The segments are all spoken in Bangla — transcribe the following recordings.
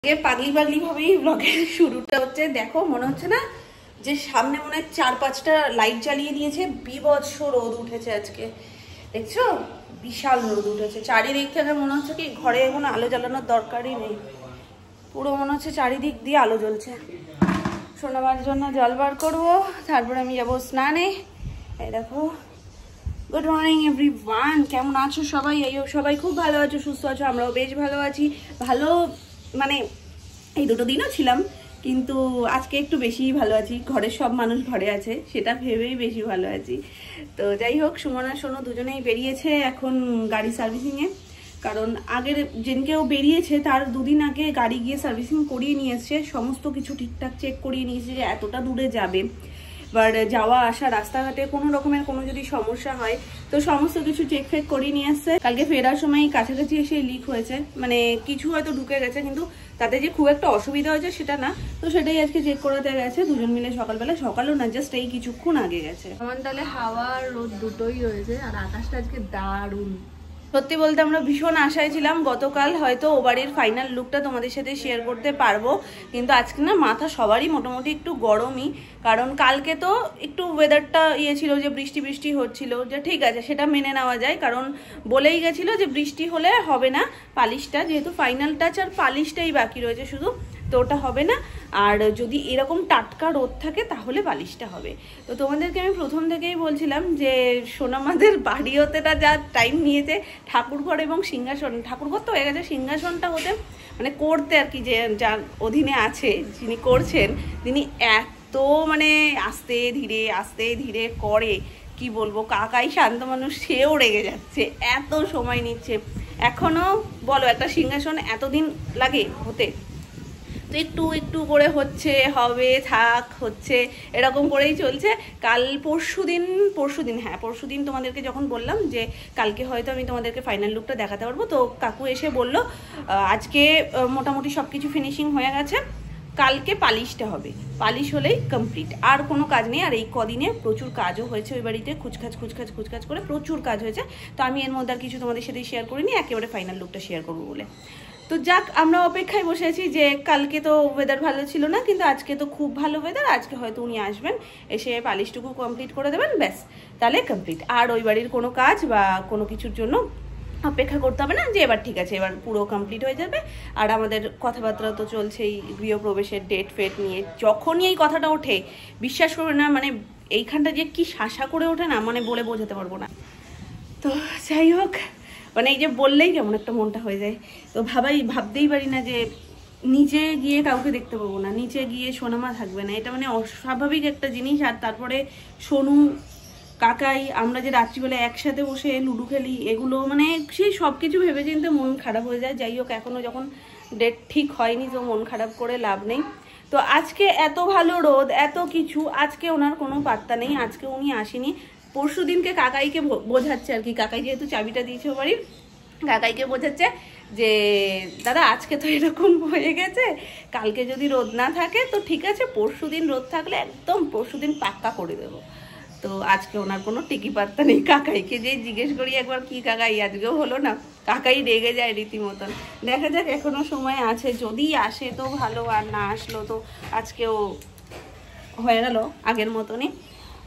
পাগলি পাগলি ভাবেই ব্লগের শুরুটা হচ্ছে। দেখো মনে হচ্ছে না যে সামনে মনে হয় 4-5টা লাইট জ্বালিয়ে দিয়েছে। বিভৎস রোদ উঠেছে আজকে, দেখছো বিশাল রোদ উঠেছে। চারিদিক থেকে মনে হচ্ছে কি ঘরে এখন আলো জ্বালানোর দরকারই নেই, পুরো মনে হচ্ছে চারিদিক দিয়ে আলো জ্বলছে। সোনামার জন্য জল বার করবো, তারপরে আমি যাবো স্নানে। এই দেখো, গুড মর্নিং এভরিওয়ান, কেমন আছো সবাই? এইও সবাই খুব ভালো আছো, সুস্থ আছো, আমরাও বেশ ভালো আছি। ভালো মানে এই দুটো দিনও ছিলাম, কিন্তু আজকে একটু বেশিই ভালো আছি। ঘরের সব মানুষ ঘরে আছে সেটা ভেবেই বেশি ভালো আছি। তো যাই হোক, সুমনা সোনু দুজনেই বেরিয়েছে এখন গাড়ি সার্ভিসিংয়ে। কারণ আগের যেদিনকেও বেরিয়েছে তার দুদিন আগে গাড়ি গিয়ে সার্ভিসিং করিয়ে নিয়ে এসছে, সমস্ত কিছু ঠিকঠাক চেক করিয়ে নিয়েছে যে এতটা দূরে যাবে। এবার যাওয়া আসা রাস্তাঘাটে কোনো রকমের কোনো যদি সমস্যা হয় তো সমস্ত কিছু চেক ফেক করিয়ে নিয়ে আসছে। কালকে ফেরার সময় কাছাকাছি এসে লিক হয়েছে, মানে কিছু হয়তো ঢুকে গেছে, কিন্তু তাতে যে খুব একটা অসুবিধা হয়েছে সেটা না। তো সেটাই আজকে চেক করাতে গেছে দুজন মিলে সকালবেলা, সকালও না জাস্ট এই কিছুক্ষণ আগে গেছে। আমার তাহলে হাওয়া আর রোদ দুটোই রয়েছে, আর আকাশটা আজকে দারুণ। সত্যি বলতে আমরা ভীষণ আশায় ছিলাম গতকাল হয়তো ও বাড়ির ফাইনাল লুকটা তোমাদের সাথে শেয়ার করতে পারবো, কিন্তু আজকে না মাথা সবারই মোটামুটি একটু গরমই। কারণ কালকে তো একটু ওয়েদারটা ছিল যে বৃষ্টি বৃষ্টি হচ্ছিল, যে ঠিক আছে সেটা মেনে নেওয়া যায়, কারণ বলেই গেছিল যে বৃষ্টি হলে হবে না পালিশটা, যেহেতু ফাইনাল টাচ আর পালিশটাই বাকি রয়েছে শুধু, তো ওটা হবে না। আর যদি এরকম টাটকা রোদ থাকে তাহলে পালিশটা হবে। তো তোমাদেরকে আমি প্রথম থেকেই বলছিলাম যে সোনামাদের বাড়ি হতেটা যা টাইম নিয়েছে, ঠাকুরঘর এবং সিংহাসন, ঠাকুরঘর তো হয়ে গেছে, সিংহাসনটা হতে মানে করতে আর কি, যে যার অধীনে আছে যিনি করছেন তিনি এত মানে আস্তে ধীরে করে, কি বলবো, কাকাই শান্ত মানুষ, সেও রেগে যাচ্ছে, এত সময় নিচ্ছে। এখনো বলো একটা সিংহাসন এতদিন লাগে হতে? তো একটু একটু করে হচ্ছে, হবে, থাক, হচ্ছে, এরকম করেই চলছে। কাল পরশুদিন তোমাদেরকে যখন বললাম যে কালকে হয়তো আমি তোমাদেরকে ফাইনাল লুকটা দেখাতে পারবো, তো কাকু এসে বলল আজকে মোটামুটি সব কিছু ফিনিশিং হয়ে গেছে, কালকে পালিশটা হবে, পালিশ হলেই কমপ্লিট, আর কোনো কাজ নেই। আর এই কদিনে প্রচুর কাজও হয়েছে ওই বাড়িতে, খুচখাচ করে প্রচুর কাজ হয়েছে। তো আমি এর মধ্যে আর কিছু তোমাদের সাথে শেয়ার করিনি, একেবারে ফাইনাল লুকটা শেয়ার করবো বলে। তো যাক, আমরা অপেক্ষায় বসে আছি যে কালকে তো ওয়েদার ভালো ছিল না, কিন্তু আজকে তো খুব ভালো ওয়েদার, আজকে হয়তো উনি আসবেন, এসে পালিশটুকু কমপ্লিট করে দেবেন, ব্যাস তাহলে কমপ্লিট। আর ওই বাড়ির কোনো কাজ বা কোনো কিছুর জন্য অপেক্ষা করতে হবে না, যে এবার ঠিক আছে এবার পুরো কমপ্লিট হয়ে যাবে। আর আমাদের কথাবার্তা তো চলছেই গৃহপ্রবেশের ডেট ফেট নিয়ে। যখনই এই কথাটা ওঠে বিশ্বাস করবে না, মানে এইখানটা যে কি শাসা করে ওঠে না, মানে বলে বোঝাতে পারবো না। তো যাই হোক, মানে এই যে বললেই কেমন একটা মনটা হয়ে যায়। তো ভাবতেই পারি না যে নিচে গিয়ে কাউকে দেখতে পাবো না, নিচে গিয়ে সোনামা থাকবে না, এটা মানে অস্বাভাবিক একটা জিনিস। আর তারপরে সোনু, কাকাই, আমরা যে রাত্রিবেলা একসাথে বসে লুডো খেলি, এগুলো মানে সেই সব কিছু ভেবে চিন্তে মন খারাপ হয়ে যায়। যাই হোক, এখনো যখন ডেট ঠিক হয়নি তো মন খারাপ করে লাভ নেই। তো আজকে এত ভালো রোদ, এত কিছু, আজকে ওনার কোনো পাত্তা নেই, আজকে উনি আসেনি। পরশু দিনকে কাকাইকে বোঝাচ্ছে আর কি, কাকাই যেহেতু চাবিটা দিয়েছে ও বাড়ির, কাকাইকে বোঝাচ্ছে যে দাদা আজকে তো এরকম হয়ে গেছে, কালকে যদি রোদ না থাকে তো ঠিক আছে, পরশু দিন রোদ থাকলে একদম পরশু দিন পাক্কা করে দেবো। তো আজকে ওনার কোনো টিকি পাত্তা নেই। কাকাইকে যে জিজ্ঞেস করি একবার কি কাকাই আজকেও হলো না, কাকাই রেগে যায় রীতিমতন। দেখা যাক, এখনো সময় আছে, যদি আসে তো ভালো, আর না আসলো তো আজকেও হয়ে গেল আগের মতনই।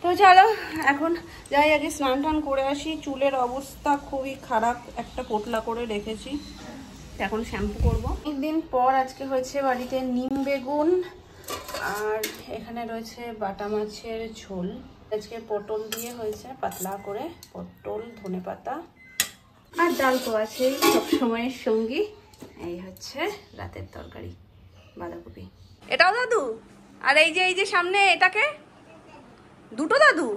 তো চলো এখন যাই, আগে স্নান টান করে আসি। চুলের অবস্থা খুবই খারাপ, একটা পোটলা করে রেখেছি, এখন শ্যাম্পু করবো। একদিন পর আজকে হয়েছে বাড়িতে নিম বেগুন, আর এখানে রয়েছে বাটা মাছের ঝোল। আজকে পটল দিয়ে হয়েছে পাতলা করে, পটল, ধনেপাতা আর ডাল তো আছেই সবসময়ের সঙ্গী। এই হচ্ছে রাতের তরকারি, বাঁধাকপি। এটাও দাদু, আর এই যে সামনে এটাকে দুটো দাদু,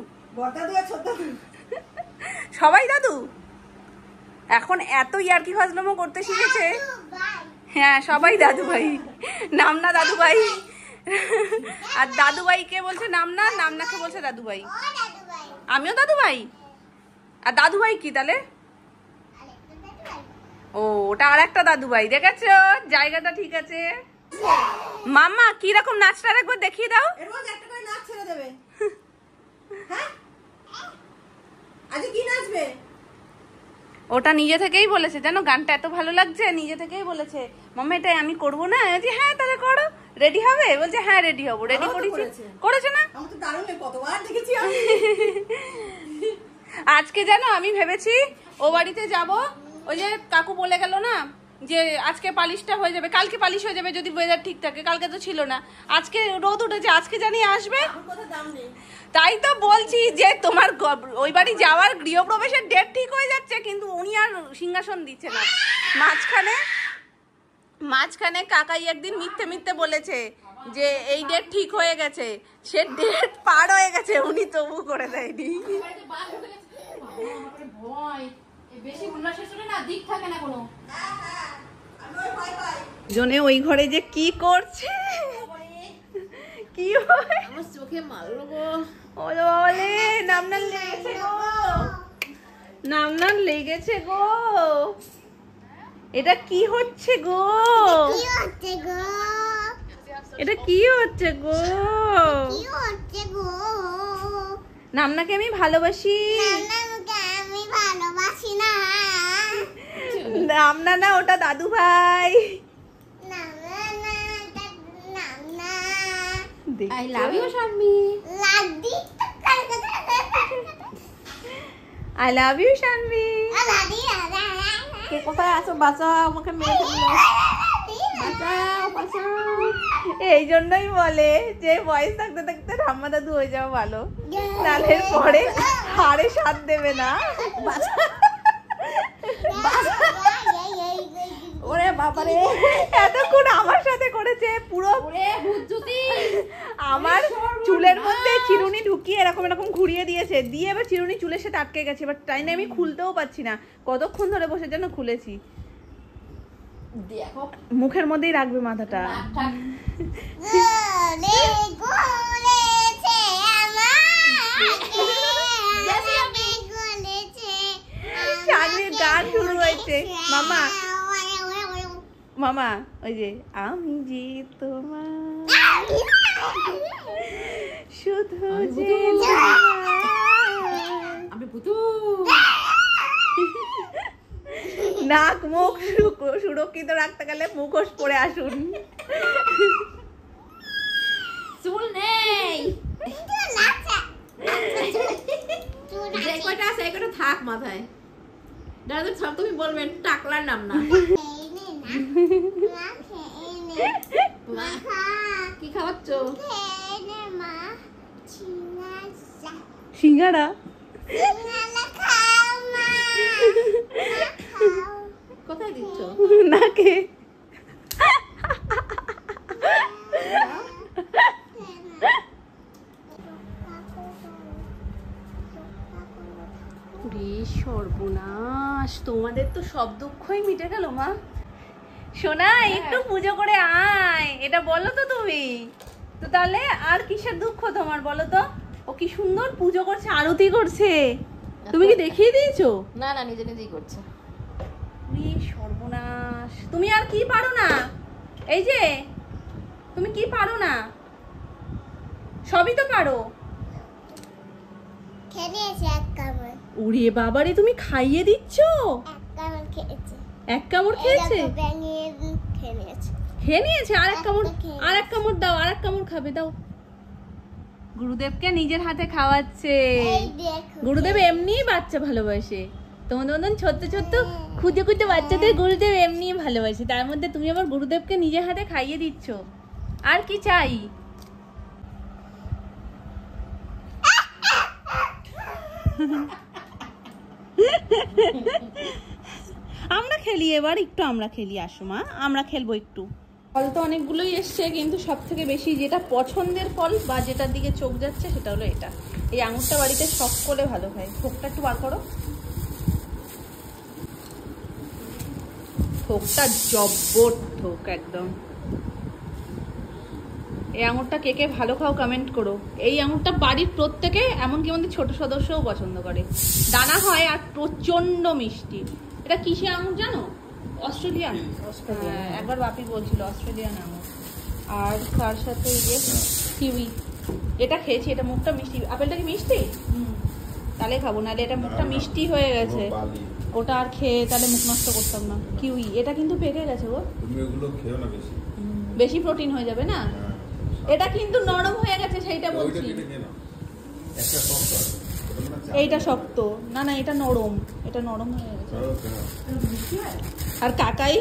সবাই দাদু এখন এত ইয়ার্কি ফাজলামো করতে শিখেছে। হ্যাঁ সবাই দাদু ভাই, নাম না দাদু ভাই, আর দাদু ভাইকে বলছে নাম না, নামনাকে বলছে দাদু ভাই। আমিও দাদু ভাই, আর দাদু ভাই কি তাহলে? ও ওটা আর একটা দাদু ভাই, দেখেছো জায়গাটা ঠিক আছে। মাম্মা কি রকম নাচটা একবার দেখিয়ে দাও। ওটা নিজে থেকেই বলেছে, জানো গানটা এত ভালো লাগছে, নিজে থেকেই বলেছে মাম্মা এটাই আমি করবো না। আমি বলছি হ্যাঁ তাহলে করো, রেডি হবে? বলছে হ্যাঁ রেডি হবো। রেডি করেছি, করেছে না? আজকে জানো আমি ভেবেছি ও বাড়িতে যাব, ওই যে কাকু বলে গেল না যে আজকে পালিশটা হয়ে যাবে, কালকে পালিশ হয়ে যাবে যদি ওয়েদার ঠিক থাকে। কালকে তো ছিল না, আজকে রোদ উঠেছে, আজকে জানি আসবে। তাই তো বলছি যে তোমার ওই বাড়ি যাওয়ার গৃহপ্রবেশের ডেট ঠিক হয়ে যাচ্ছে, কিন্তু উনি আর সিংহাসন দিচ্ছে না। মাঝখানে কাকাই একদিন মিথ্যে মিথ্যে বলেছে যে এই ডেট ঠিক হয়ে গেছে, সে ডেট পার হয়ে গেছে, উনি তবু করে দেয়নি। জনে ওই ঘরে যে কি করছে, কি আমার চোখে মারলো গো, ওলে নামনাল লেগেছে গো, নামনাল লেগেছে গো। এটা কি হচ্ছে গো, এটা কি হচ্ছে গো, নামনাকে আমি ভালোবাসি, নামনা না ওটা দাদু ভাই। I love you শানমি, I love you শানমি। কে কোথায় আছো? বাঁচাও, আমাকে মেরে ফেললো, বাঁচাও বাঁচাও। এই জন্যই বলে যে বয়স থাকতে থাকতে ঠাম্মা দাদু হয়ে যাওয়া ভালো, নাহলে পরে হাড়ে সাথ দেবে না। ওরে বাবারে, এতক্ষণ আমার সাথে করেছে পুরো, আমার চুলের মধ্যে চিরুনি ঢুকিয়ে এরকম এরকম ঘুরিয়ে দিয়েছে, দিয়ে এবার চিরুনি চুলের সাথে আটকে গেছে, এবার তাই না আমি খুলতেও পারছি না, কতক্ষণ ধরে বসে যেন খুলেছি। মুখের মধ্যেই রাখবে মাথাটা। শানমির গান শুরু হয়েছে। মামা মামা ওই যে আমি যে তোমার শুধু যে আমি নাক মুখ সুরক্ষিত রাখতে গেলে মুখোশ পরে আসুন। চুল নেই, যে কয়টা আছে এই কয়টা থাক মাথায়। দাদা সব তুমি বলবেন, টাকলার নাম না। কি খাওয়াচ্ছ? সিঙ্গারা। কোথায় দিচ্ছ? নাকে। সর্বনাশ, তোমাদের তো সব দুঃখই মিটে গেল মা। সোনা একটু পুজো করে আয়, এটা বলো তো তুমি। তো তাহলে আর কিসের দুঃখ তোমার বলো তো? ও কি সুন্দর পুজো করছে, আরতি করছে, তুমি কি দেখিয়ে দিয়েছো? না না, নিজে নিজেই করছে। সর্বনাশ, তুমি আর কি পারো না? এই যে তুমি কি পারো না? সবই তো পারো। উড়ে বাবারে, তুমি খাইয়ে দিচ্ছ? এক কামড় খেয়েছে, খেয়ে নিয়েছে। আর এক কামড় দাও, আর এক কামড় খাবে, দাও। গুরুদেবকে নিজের হাতে খাওয়াচ্ছে। গুরুদেব এমনিই বাচ্চা ভালোবাসে, তোমাদের মতন ছোট্ট ছোট্ট খুঁজে খুঁজে বাচ্চাদের গুরুদেব এমনিই ভালোবাসে, তার মধ্যে তুমি আবার গুরুদেবকে নিজের হাতে খাইয়ে দিচ্ছ। আর কি চাই? আমরা খেলি এবার একটু, আমরা খেলি। আসো মা, আমরা খেলবো একটু। ফল তো অনেকগুলোই এসছে, কিন্তু সব থেকে বেশি যেটা পছন্দের ফল বা যেটার দিকে চোখ যাচ্ছে সেটা হলো এটা। এই আঙুরটা বাড়িতে শখ করে ভালো হয়। থোকটা একটু বার করো, থোকটা জব্বর থোক একদম। এই আঙুরটা কে কে ভালো খাও কমেন্ট করো। এই আঙুরটা বাড়ির প্রত্যেকে, এমনকি আমাদের ছোট সদস্যও পছন্দ করে। দানা হয় আর প্রচন্ড মিষ্টি। এটা কিসে আঙুর জানো? অস্ট্রেলিয়ান। একবার বাপি বলছিল অস্ট্রেলিয়ান আঙুর। আর তার সাথে এই যে কিউই, এটা খেয়েছি, এটা মুখটা মিষ্টি। আপেলটা কি মিষ্টি? তাহলে খাবো, নাহলে এটা মুখটা মিষ্টি হয়ে গেছে, ওটা আর খেয়ে তাহলে মুখ নষ্ট করতাম না। কিউই এটা কিন্তু পেকে গেছে গো, তুমি এগুলো খেও না বেশি, বেশি প্রোটিন হয়ে যাবে না। এটা কিন্তু নরম হয়ে গেছে সেইটা বলছি। এইটা শক্ত না, না এটা নরম, এটা নরম হয়ে গেছে। আর কাকাই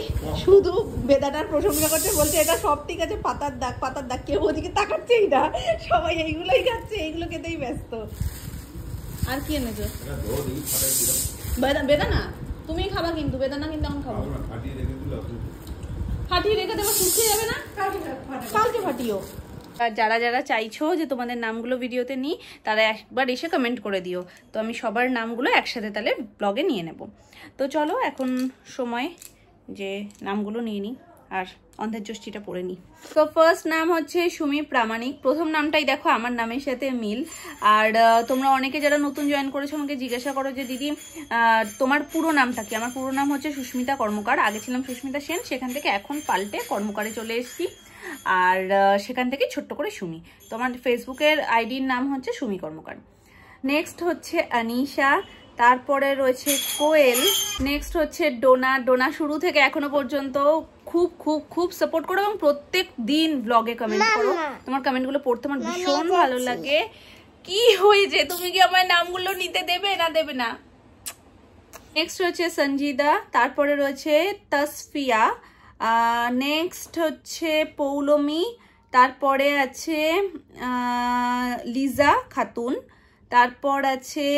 শুধু বেদানার প্রশংসা করছে, বলছে এটা সব ঠিক আছে, পাতার দাগ পাতার দাগ, কেউ ওদিকে তাকাচ্ছেই না, সবাই এইগুলোই খাচ্ছে, এইগুলো খেতেই ব্যস্ত। আর কি এনেছো? বেদানা তুমি খাবা কিন্তু, বেদানা কিন্তু এখন খাবো। ফাটিয়ে রেখে দেবো, শুকিয়ে যাবে না, কালকে ফাটিও। আর যারা যারা চাইছো যে তোমাদের নামগুলো ভিডিওতে নিই, তারা একবার এসে কমেন্ট করে দিও, তো আমি সবার নামগুলো একসাথে তাহলে ব্লগে নিয়ে নেব। তো চলো এখন সময় যে নামগুলো নিয়ে নিই আর অন্ধ্যেষ্টিটা পড়ে নিই। তো ফার্স্ট নাম হচ্ছে সুমি প্রামাণিক। প্রথম নামটাই দেখো আমার নামের সাথে মিল। আর তোমরা অনেকে যারা নতুন জয়েন করেছো আমাকে জিজ্ঞাসা করো যে দিদি তোমার পুরো নামটা কি? আমার পুরো নাম হচ্ছে সুস্মিতা কর্মকার, আগে ছিলাম সুস্মিতা সেন, সেখান থেকে এখন পাল্টে কর্মকারে চলে এসেছি, আর সেখান থেকে ছোট্ট করে সুমি। তো আমার ফেসবুকের আইডির নাম হচ্ছে সুমি কর্মকার। নেক্সট হচ্ছে আনিশা, তারপরে রয়েছে কোয়েল, নেক্সট হচ্ছে ডোনা। ডোনা শুরু থেকে এখনো পর্যন্ত খুব খুব খুব সাপোর্ট করো এবং প্রত্যেক দিন ব্লগে কমেন্ট করো। তোমার কমেন্টগুলো পড়তে আমার ভীষণ ভালো লাগে। কি হয়েছে, তুমি কি আমার নামগুলো নিতে দেবে না দেবে না? নেক্সট হচ্ছে সঞ্জিদা, তারপরে রয়েছে তসফিয়া, নেক্সট হচ্ছে পৌলমী, তারপরে আছে লিজা খাতুন, তারপর আছে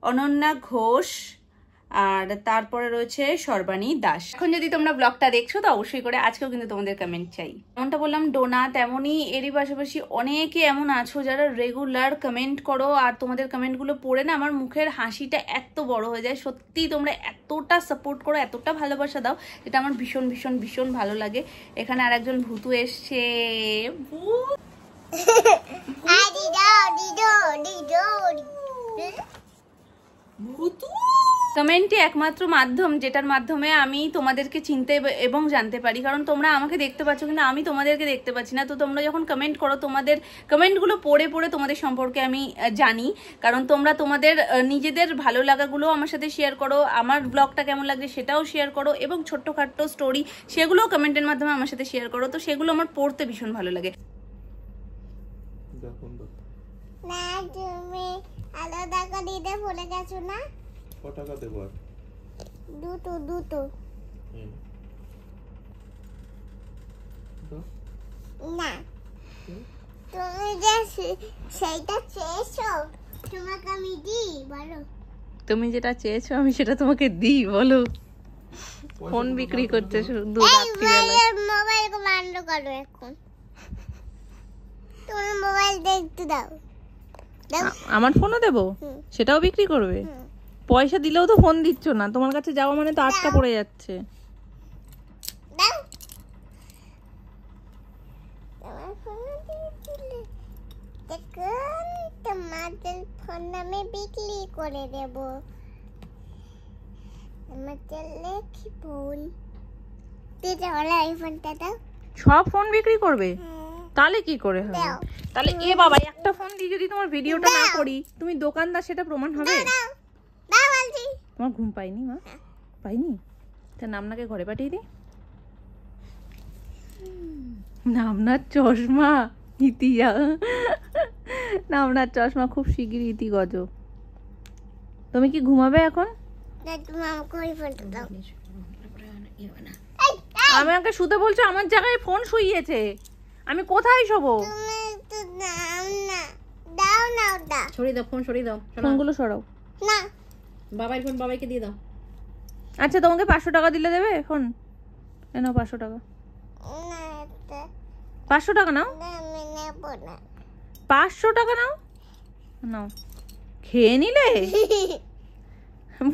অনন্যা ঘোষ, আর তারপরে রয়েছে সর্বাণী দাস। এখন যদি তোমরা ব্লগটা দেখছো তো অবশ্যই করে আজকেও কিন্তু তোমাদের কমেন্ট চাই। যেমনটা বললাম ডোনা, তেমনই এরই পাশাপাশি অনেকে এমন আছো যারা রেগুলার কমেন্ট করো, আর তোমাদের কমেন্টগুলো পড়ে না আমার মুখের হাসিটা এত বড় হয়ে যায়। সত্যি তোমরা এতটা সাপোর্ট করো, এতটা ভালোবাসা দাও, যেটা আমার ভীষণ ভীষণ ভীষণ ভালো লাগে। এখানে আর একজন ভূতু এসছে। ভূতু কমেন্টই একমাত্র মাধ্যম যেটার মাধ্যমে আমি তোমাদেরকে চিনতে এবং জানতে পারি, কারণ তোমরা আমাকে দেখতে পাচ্ছ কিন্তু আমি তোমাদেরকে দেখতে পাচ্ছি না। তো তোমরা যখন কমেন্ট করো, তোমাদের কমেন্টগুলো পড়ে পড়ে তোমাদের সম্পর্কে আমি জানি, কারণ তোমরা তোমাদের নিজেদের ভালো লাগাগুলো আমার সাথে শেয়ার করো, আমার ব্লগটা কেমন লাগছে সেটাও শেয়ার করো, এবং ছোট্টখাট্টো স্টোরি সেগুলোও কমেন্টের মাধ্যমে আমার সাথে শেয়ার করো। তো সেগুলো আমার পড়তে ভীষণ ভালো লাগে। না তুমি আলাদা করে দিতে ভুলে গেছো না? কত টাকা দেবো? দুটো না, তুমি যে সেইটা চেয়েছো তোমাকে আমি দিই, বলো। তুমি যেটা চেয়েছো আমি সেটা তোমাকে দিই, বলো। ফোন বিক্রি করতে শুধু রাত্রিবেলা। মোবাইল বন্ধ করো এখন, তুমি মোবাইল দেখতে দাও। আমার ফোনও দেবো? সেটাও বিক্রি করবে? পয়সা দিলেও তো ফোন দিচ্ছ না, তোমার কাছে যাওয়া মানে তো আটকা পড়ে যাচ্ছে। দাও, তোমার ফোন দিয়ে দিলে দেখুন তোমাদের ফোন আমি বিক্রি করে দেব। আমাদের লেখি ফোন দিতে হলে এই ফোনটা দাও। সব ফোন বিক্রি করবে? তাহলে কি করে হবে? তাহলে এ বাবা, একটা ফোন দিয়ে যদি তোমার ভিডিওটা না করি, তুমি দোকানদার, সেটা প্রমাণ হবে? তোমার ঘুম পাইনি মা? পাইনি? তা নামনাকে ঘরে পাঠিয়ে দিই। নামনার চশমা ইতিয়া, নামনার চশমা খুব শিগগিরই ইতি গজ। তুমি কি ঘুমাবে এখন? আমাকে শুতে বলছো, আমার জায়গায় ফোন শুইয়েছে, আমি কোথায় শোবো? সরিয়ে দাও ফোন, সরিয়ে দাও, ফোনগুলো সরাও। না, বাবার ফোন বাবাইকে দিয়ে দাও। আচ্ছা তোমাকে 500 টাকা দিলে দেবে ফোন? নাও 500 টাকা। 500 টাকা নাও, 500 টাকা নাও, নাও। খেয়ে নিলে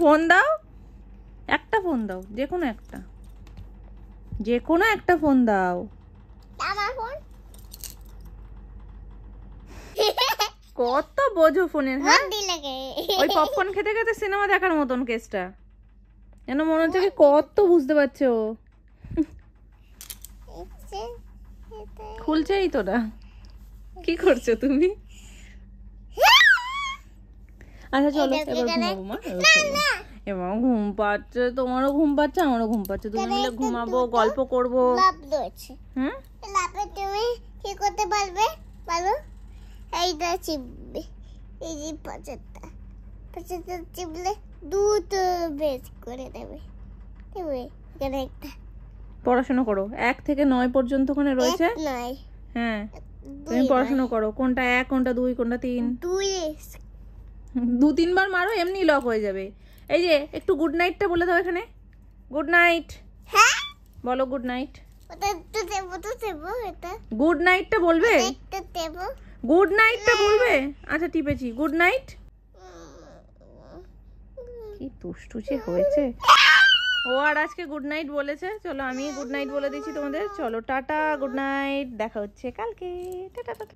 ফোন দাও, একটা ফোন দাও, যে কোনো একটা, যে কোনো একটা ফোন দাও। আমার ফোন কত বোঝো ফোনের? হ্যাঁ, লাগে ওই পপকর্ন খেতে খেতে সিনেমা দেখার মতন কেসটা, যেন মনে হচ্ছে কি কত বুঝতে পারছো। খুলছেই তো না, কি করছো তুমি? আচ্ছা চলো এটা এবার এখানে- ঘুমাবো মা এবার ঘুম পাচ্ছে, তোমারও ঘুম পাচ্ছে আমারও ঘুম পাচ্ছে, তুমি মিলে ঘুমাবো, গল্প করবো। লাভ রয়েছে। হুম লাভে তুমি কি করতে পারবে বলো? এইটা চিপবে, এই যে পাঁচটা চিপলে দুটো বেশ করে দেবে, দেবে এখানে একটা পড়াশোনা করো, 1 থেকে 9 পর্যন্ত ওখানে রয়েছে। এক নয়, হ্যাঁ দুই তুমি পড়াশোনা করো, কোনটা 1 কোনটা 2 কোনটা 3, দুই 2-3 বার মারো এমনি লক হয়ে যাবে। এই যে একটু গুড নাইটটা বলে দাও এখানে, গুড নাইট হ্যাঁ, বলো, গুড নাইট। ওটা একটু দেবো তো দেবো, এটা গুড নাইটটা বলবে, একটু দেবো। গুড নাইটটা বলবে। আচ্ছা টিপেছি, গুড নাইট। কি দুষ্টু যে হয়েছে ও, আর আজকে গুড নাইট বলেছে। চলো আমি গুড নাইট বলে দিচ্ছি তোমাদের, চলো টাটা, গুড নাইট, দেখা হচ্ছে কালকে, টাটা টাটা।